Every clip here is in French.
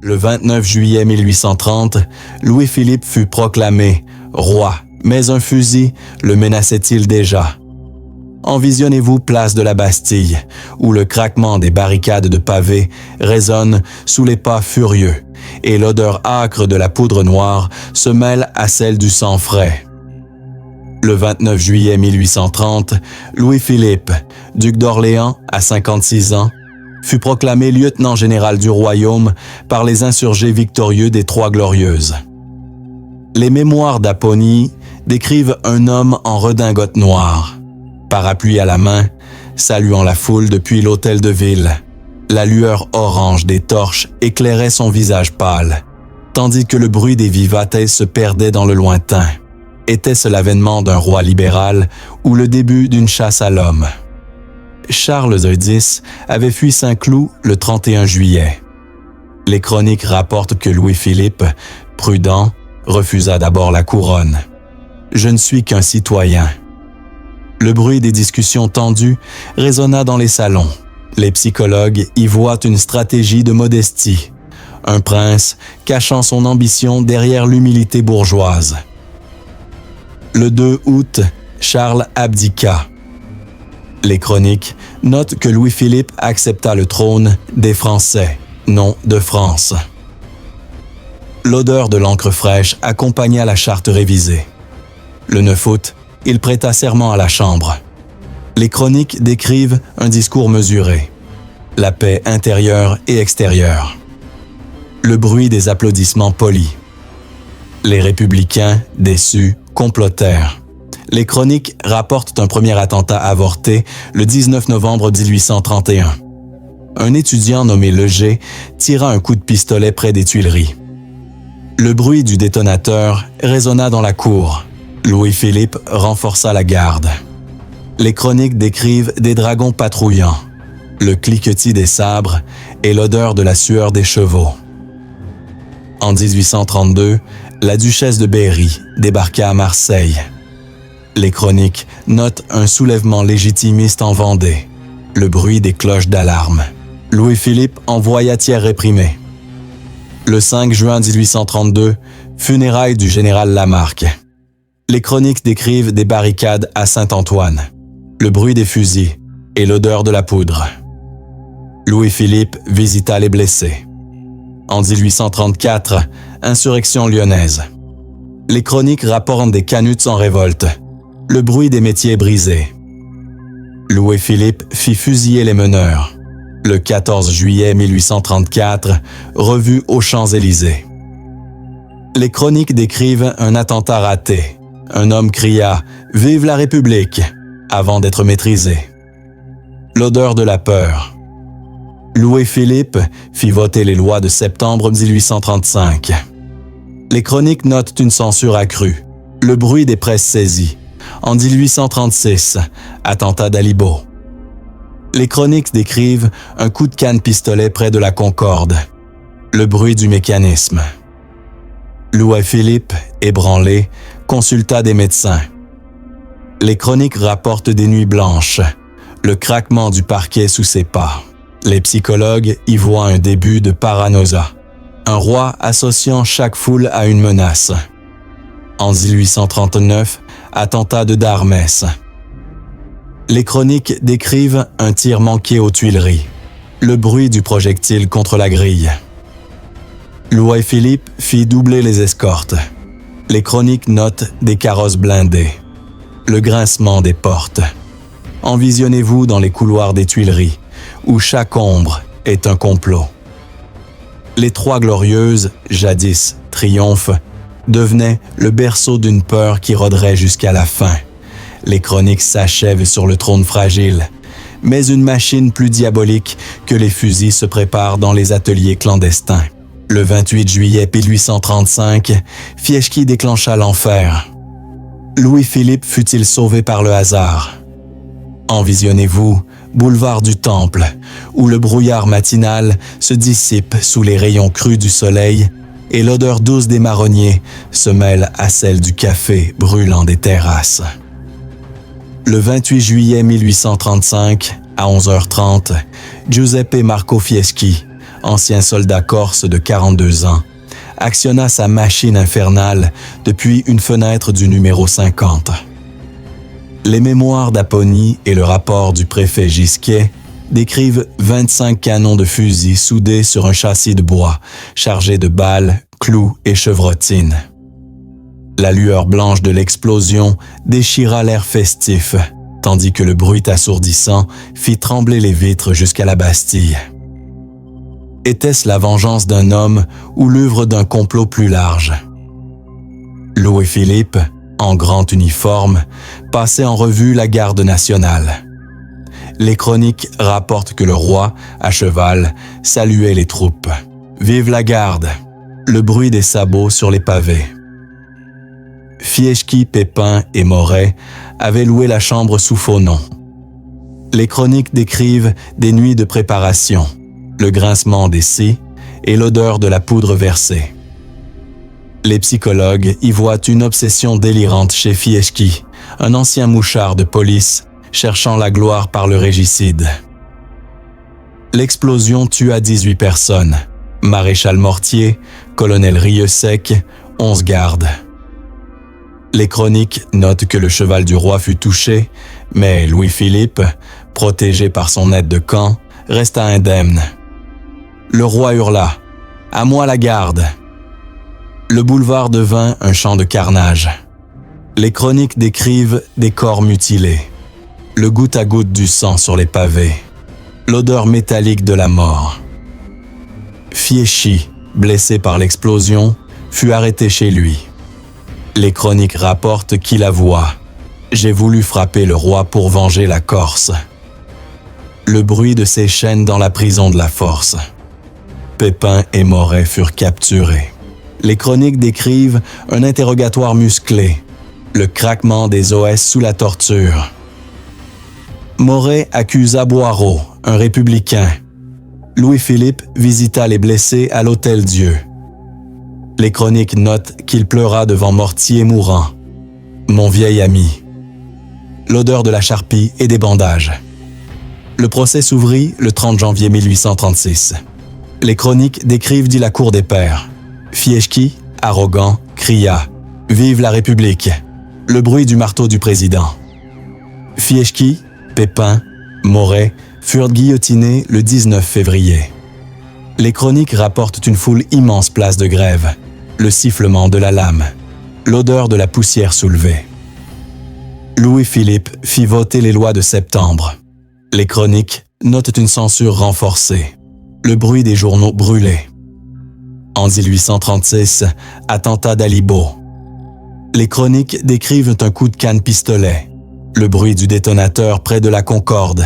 Le 29 juillet 1830, Louis-Philippe fut proclamé roi, mais un fusil le menaçait-il déjà? Envisionnez-vous place de la Bastille, où le craquement des barricades de pavés résonne sous les pas furieux, et l'odeur âcre de la poudre noire se mêle à celle du sang frais. Le 29 juillet 1830, Louis-Philippe, duc d'Orléans à 56 ans, fut proclamé lieutenant général du royaume par les insurgés victorieux des Trois Glorieuses. Les mémoires d'Apponie décrivent un homme en redingote noire, parapluie à la main, saluant la foule depuis l'hôtel de ville. La lueur orange des torches éclairait son visage pâle, tandis que le bruit des vivates se perdait dans le lointain. Était-ce l'avènement d'un roi libéral ou le début d'une chasse à l'homme? Charles X avait fui Saint-Cloud le 31 juillet. Les chroniques rapportent que Louis-Philippe, prudent, refusa d'abord la couronne. « Je ne suis qu'un citoyen ». Le bruit des discussions tendues résonna dans les salons. Les psychologues y voient une stratégie de modestie, un prince cachant son ambition derrière l'humilité bourgeoise. Le 2 août, Charles abdiqua. Les chroniques notent que Louis-Philippe accepta le trône des Français, non de France. L'odeur de l'encre fraîche accompagna la charte révisée. Le 9 août, il prêta serment à la Chambre. Les chroniques décrivent un discours mesuré, la paix intérieure et extérieure. Le bruit des applaudissements polis. Les républicains, déçus, complotèrent. Les chroniques rapportent un premier attentat avorté le 19 novembre 1831. Un étudiant nommé Leger tira un coup de pistolet près des Tuileries. Le bruit du détonateur résonna dans la cour. Louis-Philippe renforça la garde. Les chroniques décrivent des dragons patrouillant, le cliquetis des sabres et l'odeur de la sueur des chevaux. En 1832, la duchesse de Berry débarqua à Marseille. Les chroniques notent un soulèvement légitimiste en Vendée, le bruit des cloches d'alarme. Louis-Philippe envoya Thiers réprimer. Le 5 juin 1832, funérailles du général Lamarque. Les chroniques décrivent des barricades à Saint-Antoine, le bruit des fusils et l'odeur de la poudre. Louis-Philippe visita les blessés. En 1834, insurrection lyonnaise. Les chroniques rapportent des canuts en révolte, le bruit des métiers brisés. Louis-Philippe fit fusiller les meneurs. Le 14 juillet 1834, revue aux Champs-Élysées. Les chroniques décrivent un attentat raté. Un homme cria « Vive la République !» avant d'être maîtrisé. L'odeur de la peur. Louis-Philippe fit voter les lois de septembre 1835. Les chroniques notent une censure accrue, le bruit des presses saisies. En 1836, attentat d'Alibo. Les chroniques décrivent un coup de canne-pistolet près de la Concorde, le bruit du mécanisme. Louis-Philippe, ébranlé, consulta des médecins. Les chroniques rapportent des nuits blanches, le craquement du parquet sous ses pas. Les psychologues y voient un début de paranoïa, un roi associant chaque foule à une menace. En 1839, attentat de Darmès. Les chroniques décrivent un tir manqué aux Tuileries, le bruit du projectile contre la grille. Louis-Philippe fit doubler les escortes. Les chroniques notent des carrosses blindés, le grincement des portes. Envisionnez-vous dans les couloirs des Tuileries, où chaque ombre est un complot. Les Trois Glorieuses, jadis triomphe, devenaient le berceau d'une peur qui rôderait jusqu'à la fin. Les chroniques s'achèvent sur le trône fragile, mais une machine plus diabolique que les fusils se prépare dans les ateliers clandestins. Le 28 juillet 1835, Fieschi déclencha l'enfer. Louis-Philippe fut-il sauvé par le hasard? Envisionnez-vous, boulevard du Temple, où le brouillard matinal se dissipe sous les rayons crus du soleil et l'odeur douce des marronniers se mêle à celle du café brûlant des terrasses. Le 28 juillet 1835, à 11h30, Giuseppe Marco Fieschi, ancien soldat corse de 42 ans, actionna sa machine infernale depuis une fenêtre du numéro 50. Les mémoires d'Apponyi et le rapport du préfet Gisquet décrivent 25 canons de fusil soudés sur un châssis de bois, chargés de balles, clous et chevrotines. La lueur blanche de l'explosion déchira l'air festif, tandis que le bruit assourdissant fit trembler les vitres jusqu'à la Bastille. Était-ce la vengeance d'un homme ou l'œuvre d'un complot plus large? Louis-Philippe, en grand uniforme, passait en revue la garde nationale. Les chroniques rapportent que le roi, à cheval, saluait les troupes. « Vive la garde !» Le bruit des sabots sur les pavés. Fieschi, Pépin et Moret avaient loué la chambre sous faux nom. Les chroniques décrivent des nuits de préparation, le grincement des scies et l'odeur de la poudre versée. Les psychologues y voient une obsession délirante chez Fieschi, un ancien mouchard de police cherchant la gloire par le régicide. L'explosion tua 18 personnes, maréchal Mortier, colonel Rieussec, 11 gardes. Les chroniques notent que le cheval du roi fut touché, mais Louis-Philippe, protégé par son aide de camp, resta indemne. Le roi hurla « À moi la garde !» Le boulevard devint un champ de carnage. Les chroniques décrivent des corps mutilés, le goutte à goutte du sang sur les pavés, l'odeur métallique de la mort. Fieschi, blessé par l'explosion, fut arrêté chez lui. Les chroniques rapportent qu'il avoua « J'ai voulu frapper le roi pour venger la Corse ». Le bruit de ses chaînes dans la prison de la Force. Pépin et Moret furent capturés. Les chroniques décrivent un interrogatoire musclé, le craquement des os sous la torture. Moret accusa Boireau, un républicain. Louis-Philippe visita les blessés à l'Hôtel-Dieu. Les chroniques notent qu'il pleura devant Mortier mourant. « Mon vieil ami ». L'odeur de la charpie et des bandages. Le procès s'ouvrit le 30 janvier 1836. Les chroniques décrivent dit la cour des pairs. Fieschi, arrogant, cria « Vive la République !» Le bruit du marteau du président. Fieschi, Pépin, Moret furent guillotinés le 19 février. Les chroniques rapportent une foule immense place de Grève, le sifflement de la lame, l'odeur de la poussière soulevée. Louis-Philippe fit voter les lois de septembre. Les chroniques notent une censure renforcée, le bruit des journaux brûlés. En 1836, attentat d'Alibo. Les chroniques décrivent un coup de canne-pistolet, le bruit du détonateur près de la Concorde.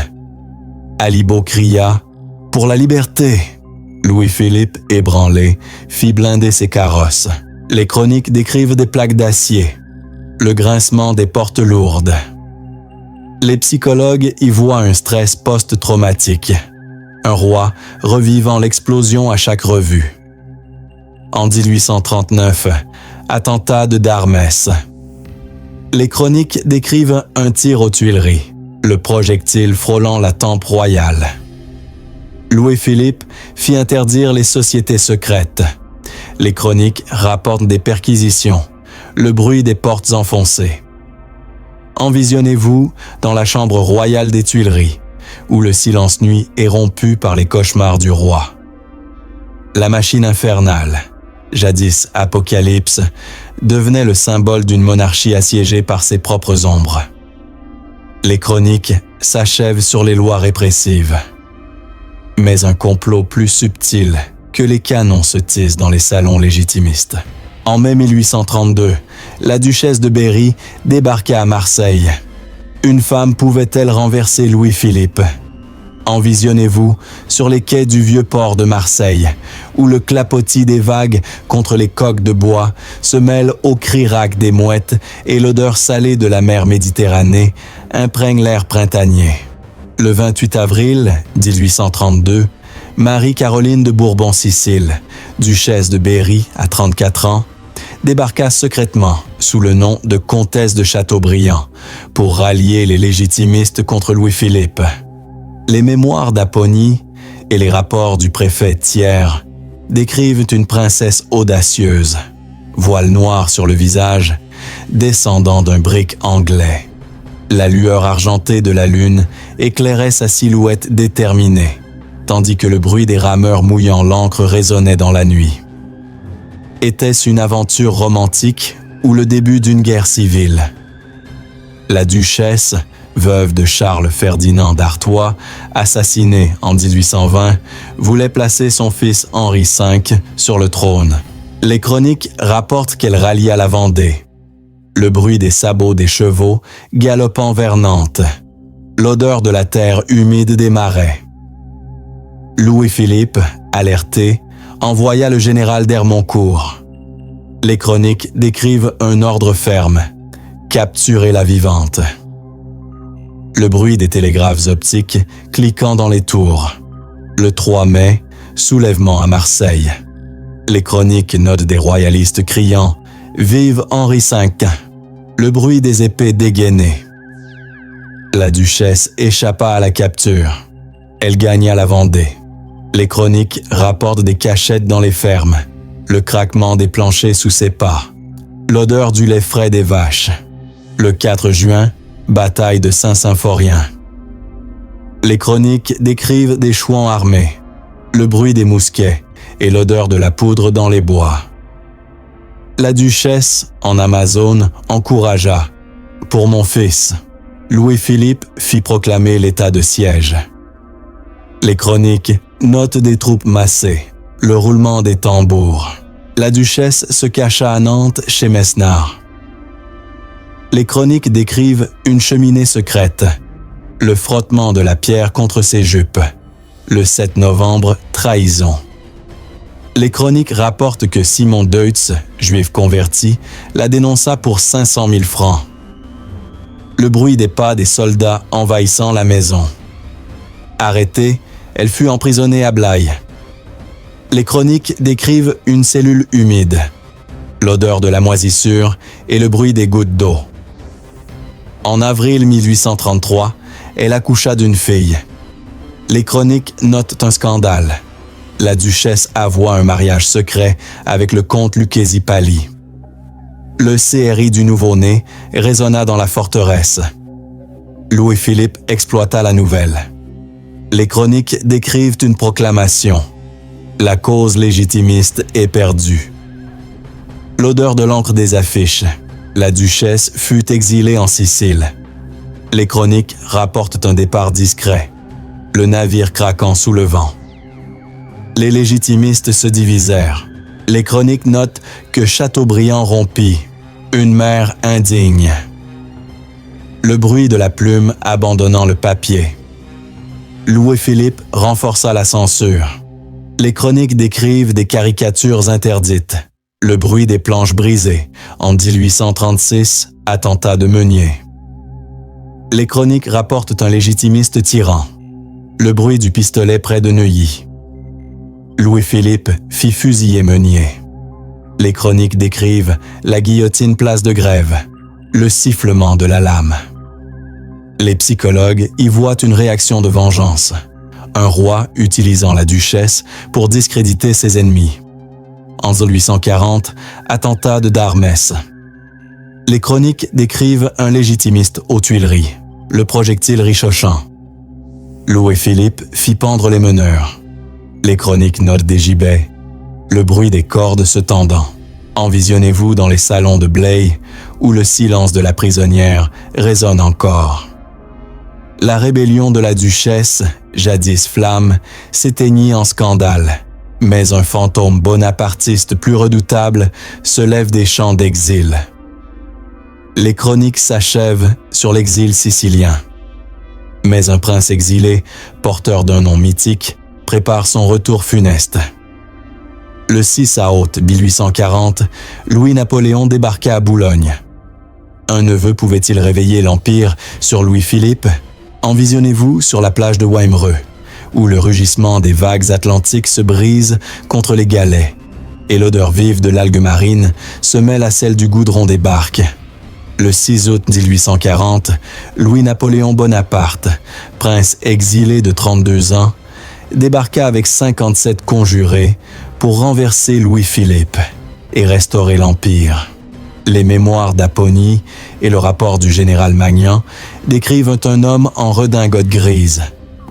Alibo cria « Pour la liberté !» Louis-Philippe, ébranlé, fit blinder ses carrosses. Les chroniques décrivent des plaques d'acier, le grincement des portes lourdes. Les psychologues y voient un stress post-traumatique, un roi revivant l'explosion à chaque revue. En 1839, attentat de Darmès. Les chroniques décrivent un tir aux Tuileries, le projectile frôlant la tempe royale. Louis-Philippe fit interdire les sociétés secrètes. Les chroniques rapportent des perquisitions, le bruit des portes enfoncées. Envisionnez-vous dans la chambre royale des Tuileries, où le silence nuit est rompu par les cauchemars du roi. La machine infernale, jadis apocalypse, devenait le symbole d'une monarchie assiégée par ses propres ombres. Les chroniques s'achèvent sur les lois répressives. Mais un complot plus subtil que les canons se tisse dans les salons légitimistes. En mai 1832, la duchesse de Berry débarqua à Marseille. Une femme pouvait-elle renverser Louis-Philippe? Envisionnez-vous sur les quais du vieux port de Marseille, où le clapotis des vagues contre les coques de bois se mêle au cri-rac des mouettes et l'odeur salée de la mer Méditerranée imprègne l'air printanier. Le 28 avril 1832, Marie-Caroline de Bourbon-Sicile, duchesse de Berry à 34 ans, débarqua secrètement sous le nom de comtesse de Chateaubriand pour rallier les légitimistes contre Louis-Philippe. Les mémoires d'Apponyi et les rapports du préfet Thiers décrivent une princesse audacieuse, voile noir sur le visage, descendant d'un brick anglais. La lueur argentée de la lune éclairait sa silhouette déterminée, tandis que le bruit des rameurs mouillant l'ancre résonnait dans la nuit. Était-ce une aventure romantique ou le début d'une guerre civile? La duchesse, veuve de Charles Ferdinand d'Artois, assassinée en 1820, voulait placer son fils Henri V sur le trône. Les chroniques rapportent qu'elle rallia la Vendée. Le bruit des sabots des chevaux galopant vers Nantes. L'odeur de la terre humide des marais. Louis-Philippe, alerté, envoya le général d'Hermoncourt. Les chroniques décrivent un ordre ferme: capturer la vivante. Le bruit des télégraphes optiques cliquant dans les tours. Le 3 mai, soulèvement à Marseille. Les chroniques notent des royalistes criant « Vive Henri V !» Le bruit des épées dégainées. La duchesse échappa à la capture. Elle gagna la Vendée. Les chroniques rapportent des cachettes dans les fermes, le craquement des planchers sous ses pas, l'odeur du lait frais des vaches. Le 4 juin, bataille de Saint-Symphorien. Les chroniques décrivent des chouans armés, le bruit des mousquets et l'odeur de la poudre dans les bois. La duchesse, en Amazone, encouragea « Pour mon fils ». Louis-Philippe fit proclamer l'état de siège. Les chroniques notent des troupes massées, le roulement des tambours. La duchesse se cacha à Nantes chez Mesnard. Les chroniques décrivent une cheminée secrète, le frottement de la pierre contre ses jupes. Le 7 novembre, trahison. Les chroniques rapportent que Simon Deutz, juif converti, la dénonça pour 500 000 francs. Le bruit des pas des soldats envahissant la maison. Arrêtée, elle fut emprisonnée à Blaye. Les chroniques décrivent une cellule humide, l'odeur de la moisissure et le bruit des gouttes d'eau. En avril 1833, elle accoucha d'une fille. Les chroniques notent un scandale. La duchesse avoua un mariage secret avec le comte Lucchesi Palli. Le CRI du nouveau-né résonna dans la forteresse. Louis-Philippe exploita la nouvelle. Les chroniques décrivent une proclamation. La cause légitimiste est perdue. L'odeur de l'encre des affiches. La duchesse fut exilée en Sicile. Les chroniques rapportent un départ discret. Le navire craquant sous le vent. Les légitimistes se divisèrent. Les chroniques notent que Chateaubriand rompit. Une mère indigne. Le bruit de la plume abandonnant le papier. Louis-Philippe renforça la censure. Les chroniques décrivent des caricatures interdites. Le bruit des planches brisées. En 1836, attentat de Meunier. Les chroniques rapportent un légitimiste tyran. Le bruit du pistolet près de Neuilly. Louis-Philippe fit fusiller Meunier. Les chroniques décrivent la guillotine place de Grève, le sifflement de la lame. Les psychologues y voient une réaction de vengeance, un roi utilisant la duchesse pour discréditer ses ennemis. En 1840, attentat de Darmès. Les chroniques décrivent un légitimiste aux Tuileries, le projectile ricochant. Louis-Philippe fit pendre les meneurs. Les chroniques notent des gibets, le bruit des cordes se tendant. Envisionnez-vous dans les salons de Blaye où le silence de la prisonnière résonne encore. La rébellion de la duchesse, jadis flamme, s'éteignit en scandale, mais un fantôme bonapartiste plus redoutable se lève des champs d'exil. Les chroniques s'achèvent sur l'exil sicilien. Mais un prince exilé, porteur d'un nom mythique, prépare son retour funeste. Le 6 août 1840, Louis-Napoléon débarqua à Boulogne. Un neveu pouvait-il réveiller l'Empire sur Louis-Philippe? Envisionnez-vous sur la plage de Wimereux, où le rugissement des vagues atlantiques se brise contre les galets, et l'odeur vive de l'algue marine se mêle à celle du goudron des barques. Le 6 août 1840, Louis-Napoléon Bonaparte, prince exilé de 32 ans, débarqua avec 57 conjurés pour renverser Louis-Philippe et restaurer l'Empire. Les mémoires d'Apponyi et le rapport du général Magnan décrivent un homme en redingote grise,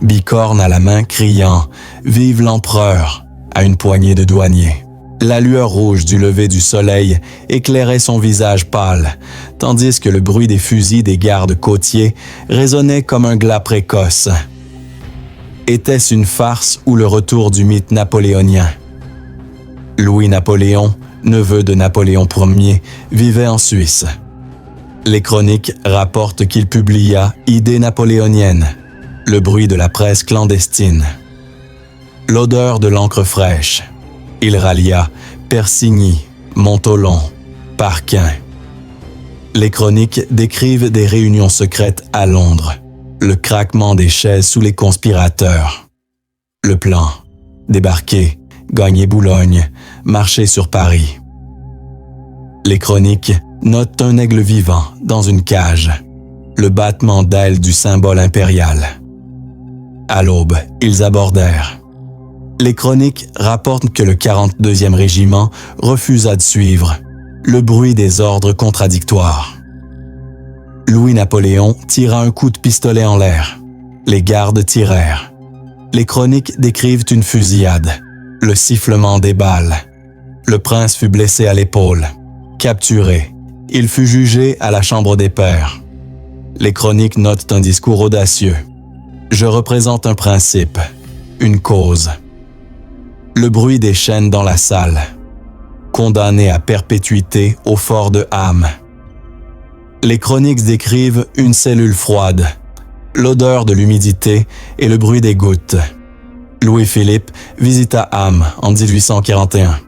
bicorne à la main criant « Vive l'empereur !» à une poignée de douaniers. La lueur rouge du lever du soleil éclairait son visage pâle, tandis que le bruit des fusils des gardes côtiers résonnait comme un glas précoce. Était-ce une farce ou le retour du mythe napoléonien? Louis-Napoléon, neveu de Napoléon Ier, vivait en Suisse. Les chroniques rapportent qu'il publia « Idées napoléoniennes », le bruit de la presse clandestine. L'odeur de l'encre fraîche. Il rallia Persigny, Montholon, Parquin. Les chroniques décrivent des réunions secrètes à Londres, le craquement des chaises sous les conspirateurs. Le plan, débarquer, gagner Boulogne, marcher sur Paris. Les chroniques notent un aigle vivant dans une cage, le battement d'ailes du symbole impérial. À l'aube, ils abordèrent. Les chroniques rapportent que le 42e régiment refusa de suivre, le bruit des ordres contradictoires. Louis-Napoléon tira un coup de pistolet en l'air. Les gardes tirèrent. Les chroniques décrivent une fusillade, le sifflement des balles. Le prince fut blessé à l'épaule. Capturé, il fut jugé à la Chambre des Pairs. Les chroniques notent un discours audacieux. Je représente un principe, une cause. Le bruit des chaînes dans la salle. Condamné à perpétuité au fort de Ham. Les chroniques décrivent une cellule froide, l'odeur de l'humidité et le bruit des gouttes. Louis-Philippe visita Ham en 1841.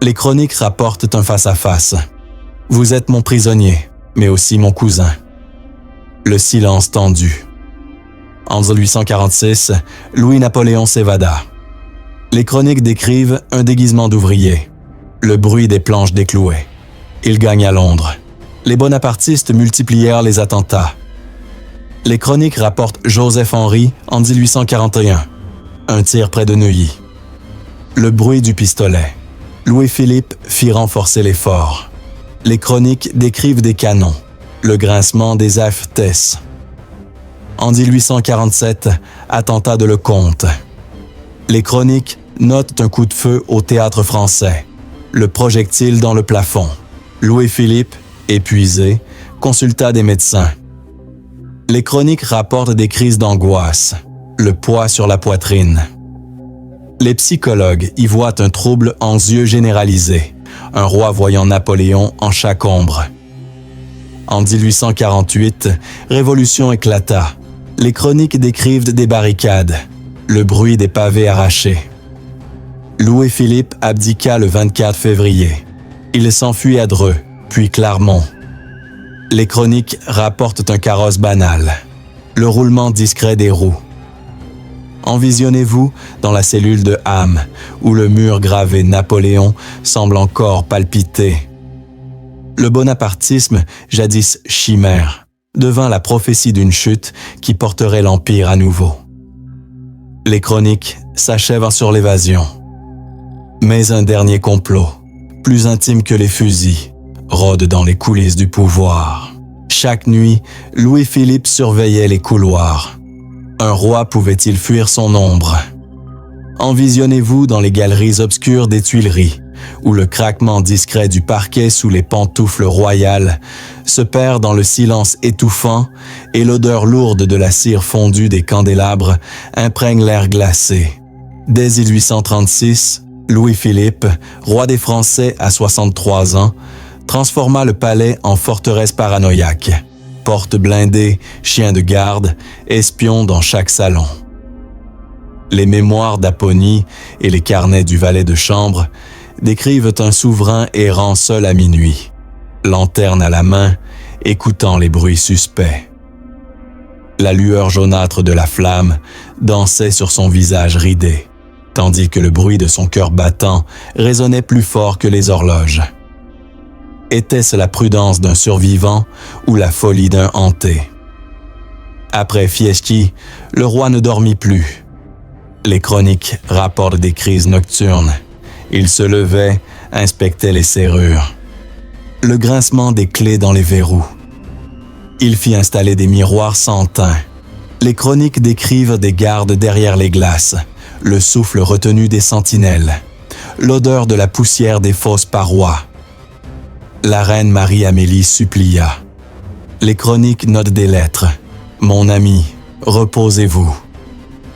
Les chroniques rapportent un face-à-face. Vous êtes mon prisonnier, mais aussi mon cousin. Le silence tendu. En 1846, Louis-Napoléon s'évada. Les chroniques décrivent un déguisement d'ouvrier, le bruit des planches déclouées. Il gagne à Londres. Les bonapartistes multiplièrent les attentats. Les chroniques rapportent Joseph Henry en 1841, un tir près de Neuilly. Le bruit du pistolet. Louis-Philippe fit renforcer les forts. Les chroniques décrivent des canons, le grincement des AFTES. En 1847, attentat de Lecomte. Les chroniques notent un coup de feu au Théâtre Français, le projectile dans le plafond. Louis-Philippe, épuisé, consulta des médecins. Les chroniques rapportent des crises d'angoisse, le poids sur la poitrine. Les psychologues y voient un trouble anxieux généralisé, un roi voyant Napoléon en chaque ombre. En 1848, révolution éclata. Les chroniques décrivent des barricades, le bruit des pavés arrachés. Louis-Philippe abdiqua le 24 février. Il s'enfuit à Dreux, puis Clermont. Les chroniques rapportent un carrosse banal, le roulement discret des roues. Envisionnez-vous dans la cellule de Ham, où le mur gravé Napoléon semble encore palpiter. Le bonapartisme, jadis chimère, devint la prophétie d'une chute qui porterait l'Empire à nouveau. Les chroniques s'achèvent sur l'évasion. Mais un dernier complot, plus intime que les fusils, rôde dans les coulisses du pouvoir. Chaque nuit, Louis-Philippe surveillait les couloirs. Un roi pouvait-il fuir son ombre? Envisionnez-vous dans les galeries obscures des Tuileries, où le craquement discret du parquet sous les pantoufles royales se perd dans le silence étouffant et l'odeur lourde de la cire fondue des candélabres imprègne l'air glacé. Dès 1836, Louis-Philippe, roi des Français à 63 ans, transforma le palais en forteresse paranoïaque. Portes blindées, chiens de garde, espions dans chaque salon. Les mémoires d'Apponyi et les carnets du valet de chambre décrivent un souverain errant seul à minuit, lanterne à la main, écoutant les bruits suspects. La lueur jaunâtre de la flamme dansait sur son visage ridé, tandis que le bruit de son cœur battant résonnait plus fort que les horloges. Était-ce la prudence d'un survivant ou la folie d'un hanté? Après Fieschi, le roi ne dormit plus. Les chroniques rapportent des crises nocturnes. Il se levait, inspectait les serrures. Le grincement des clés dans les verrous. Il fit installer des miroirs sans teint. Les chroniques décrivent des gardes derrière les glaces, le souffle retenu des sentinelles, l'odeur de la poussière des fausses parois. La reine Marie-Amélie supplia. Les chroniques notent des lettres. « Mon ami, reposez-vous. »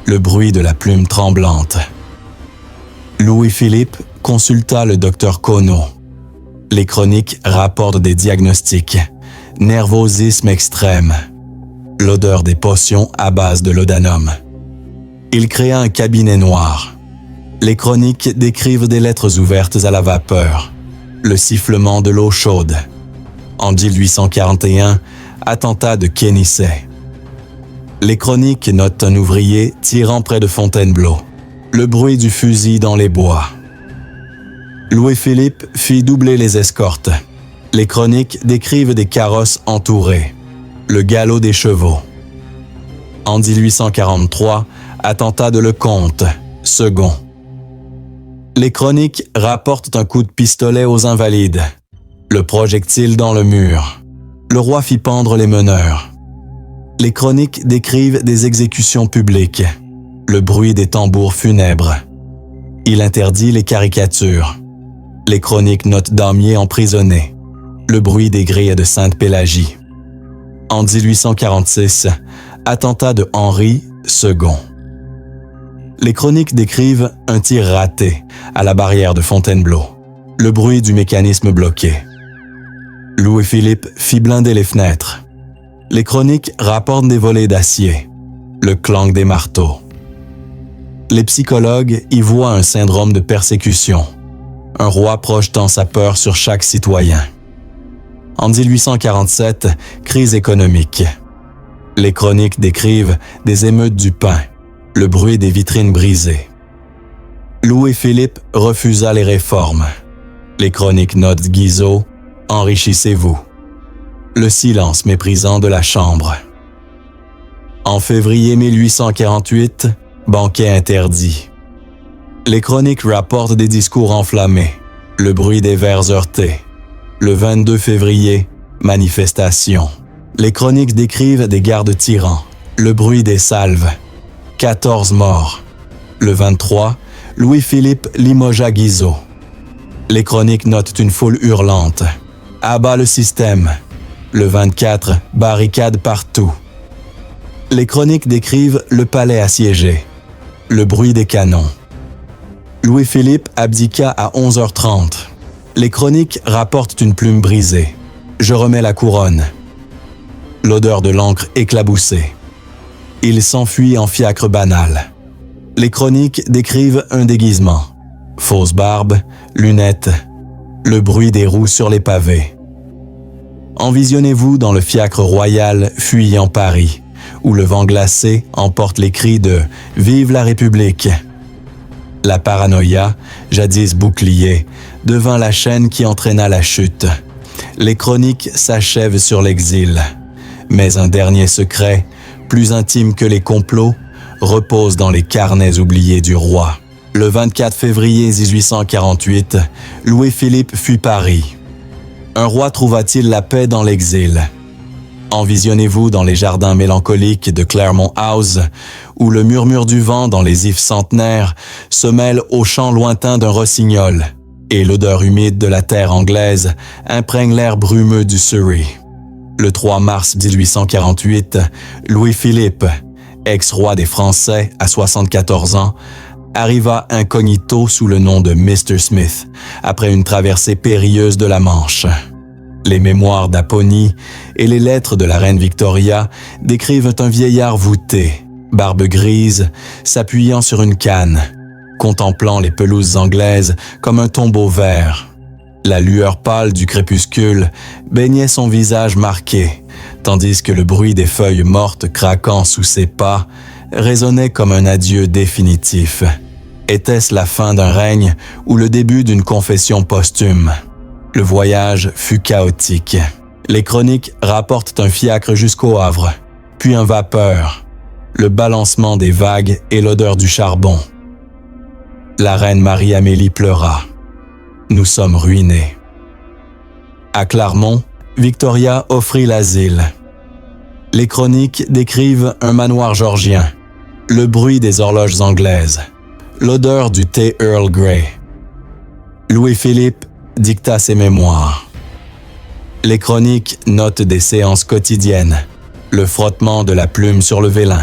Le bruit de la plume tremblante. Louis-Philippe consulta le docteur Conneau. Les chroniques rapportent des diagnostics. Nervosisme extrême. L'odeur des potions à base de laudanum. Il créa un cabinet noir. Les chroniques décrivent des lettres ouvertes à la vapeur. Le sifflement de l'eau chaude. En 1841, attentat de Quénisset. Les chroniques notent un ouvrier tirant près de Fontainebleau. Le bruit du fusil dans les bois. Louis-Philippe fit doubler les escortes. Les chroniques décrivent des carrosses entourés. Le galop des chevaux. En 1843, attentat de Lecomte, second. Les chroniques rapportent un coup de pistolet aux Invalides. Le projectile dans le mur. Le roi fit pendre les meneurs. Les chroniques décrivent des exécutions publiques. Le bruit des tambours funèbres. Il interdit les caricatures. Les chroniques notent Damier emprisonné. Le bruit des grilles de Sainte-Pélagie. En 1846, attentat de Henri II. Les chroniques décrivent un tir raté à la barrière de Fontainebleau. Le bruit du mécanisme bloqué. Louis-Philippe fit blinder les fenêtres. Les chroniques rapportent des volets d'acier. Le clang des marteaux. Les psychologues y voient un syndrome de persécution. Un roi projetant sa peur sur chaque citoyen. En 1847, crise économique. Les chroniques décrivent des émeutes du pain, le bruit des vitrines brisées. Louis-Philippe refusa les réformes. Les chroniques notent Guizot, « Enrichissez-vous ». Le silence méprisant de la Chambre. En février 1848, banquet interdit. Les chroniques rapportent des discours enflammés, le bruit des verres heurtés. Le 22 février, manifestation. Les chroniques décrivent des gardes tyrans, le bruit des salves. 14 morts. Le 23, Louis-Philippe limogea Guizot. Les chroniques notent une foule hurlante. Abat le système. Le 24, barricade partout. Les chroniques décrivent le palais assiégé. Le bruit des canons. Louis-Philippe abdiqua à 11h30. Les chroniques rapportent une plume brisée. Je remets la couronne. L'odeur de l'encre éclaboussée. Il s'enfuit en fiacre banal. Les chroniques décrivent un déguisement. Fausse barbe, lunettes, le bruit des roues sur les pavés. Envisionnez-vous dans le fiacre royal fuyant Paris, où le vent glacé emporte les cris de « Vive la République !». La paranoïa, jadis bouclier, devint la chaîne qui entraîna la chute. Les chroniques s'achèvent sur l'exil. Mais un dernier secret, plus intime que les complots, repose dans les carnets oubliés du roi. Le 24 février 1848, Louis-Philippe fuit Paris. Un roi trouva-t-il la paix dans l'exil? Envisionnez-vous dans les jardins mélancoliques de Claremont House, où le murmure du vent dans les ifs centenaires se mêle au chant lointain d'un rossignol, et l'odeur humide de la terre anglaise imprègne l'air brumeux du Surrey. Le 3 mars 1848, Louis-Philippe, ex-roi des Français à 74 ans, arriva incognito sous le nom de Mr. Smith, après une traversée périlleuse de la Manche. Les mémoires d'Aponie et les lettres de la reine Victoria décrivent un vieillard voûté, barbe grise, s'appuyant sur une canne, contemplant les pelouses anglaises comme un tombeau vert. La lueur pâle du crépuscule baignait son visage marqué, tandis que le bruit des feuilles mortes craquant sous ses pas résonnait comme un adieu définitif. Était-ce la fin d'un règne ou le début d'une confession posthume? Le voyage fut chaotique. Les chroniques rapportent un fiacre jusqu'au Havre, puis un vapeur. le balancement des vagues et l'odeur du charbon. La reine Marie-Amélie pleura. Nous sommes ruinés. À Clermont, Victoria offrit l'asile. Les chroniques décrivent un manoir georgien, le bruit des horloges anglaises, l'odeur du thé Earl Grey. Louis-Philippe dicta ses mémoires. Les chroniques notent des séances quotidiennes, le frottement de la plume sur le vélin.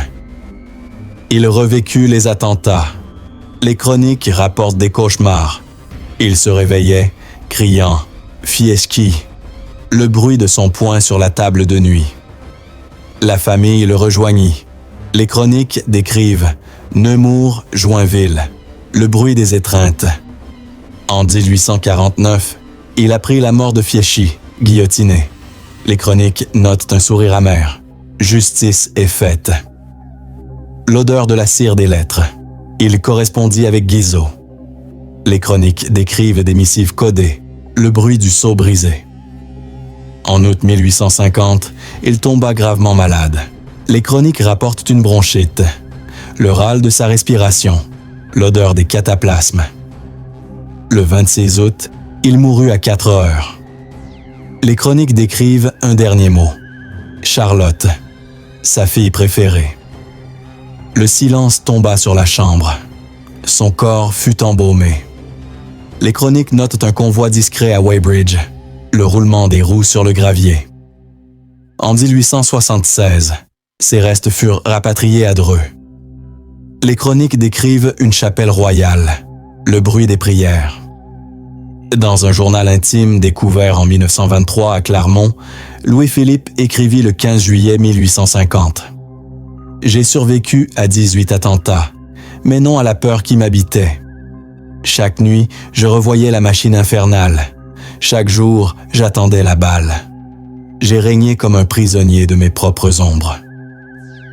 Il revécut les attentats. Les chroniques rapportent des cauchemars. Il se réveillait, criant « Fieschi », le bruit de son poing sur la table de nuit. La famille le rejoignit. Les chroniques décrivent Nemours, Joinville, le bruit des étreintes. En 1849, il apprit la mort de Fieschi, guillotiné. Les chroniques notent un sourire amer. Justice est faite. L'odeur de la cire des lettres. Il correspondit avec Guizot. Les chroniques décrivent des missives codées, le bruit du sceau brisé. En août 1850, il tomba gravement malade. Les chroniques rapportent une bronchite, le râle de sa respiration, l'odeur des cataplasmes. Le 26 août, il mourut à 4 heures. Les chroniques décrivent un dernier mot. Charlotte, sa fille préférée. Le silence tomba sur la chambre. Son corps fut embaumé. Les chroniques notent un convoi discret à Weybridge, le roulement des roues sur le gravier. En 1876, ses restes furent rapatriés à Dreux. Les chroniques décrivent une chapelle royale, le bruit des prières. Dans un journal intime découvert en 1923 à Clermont, Louis-Philippe écrivit le 15 juillet 1850. « J'ai survécu à 18 attentats, mais non à la peur qui m'habitait. Chaque nuit, je revoyais la machine infernale. Chaque jour, j'attendais la balle. J'ai régné comme un prisonnier de mes propres ombres.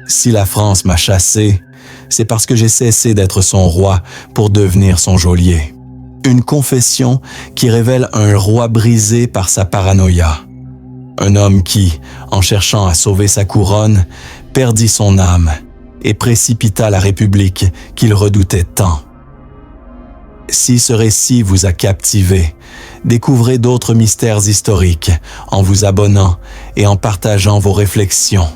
Si la France m'a chassé, c'est parce que j'ai cessé d'être son roi pour devenir son geôlier. Une confession qui révèle un roi brisé par sa paranoïa. Un homme qui, en cherchant à sauver sa couronne, perdit son âme et précipita la République qu'il redoutait tant. Si ce récit vous a captivé, découvrez d'autres mystères historiques en vous abonnant et en partageant vos réflexions.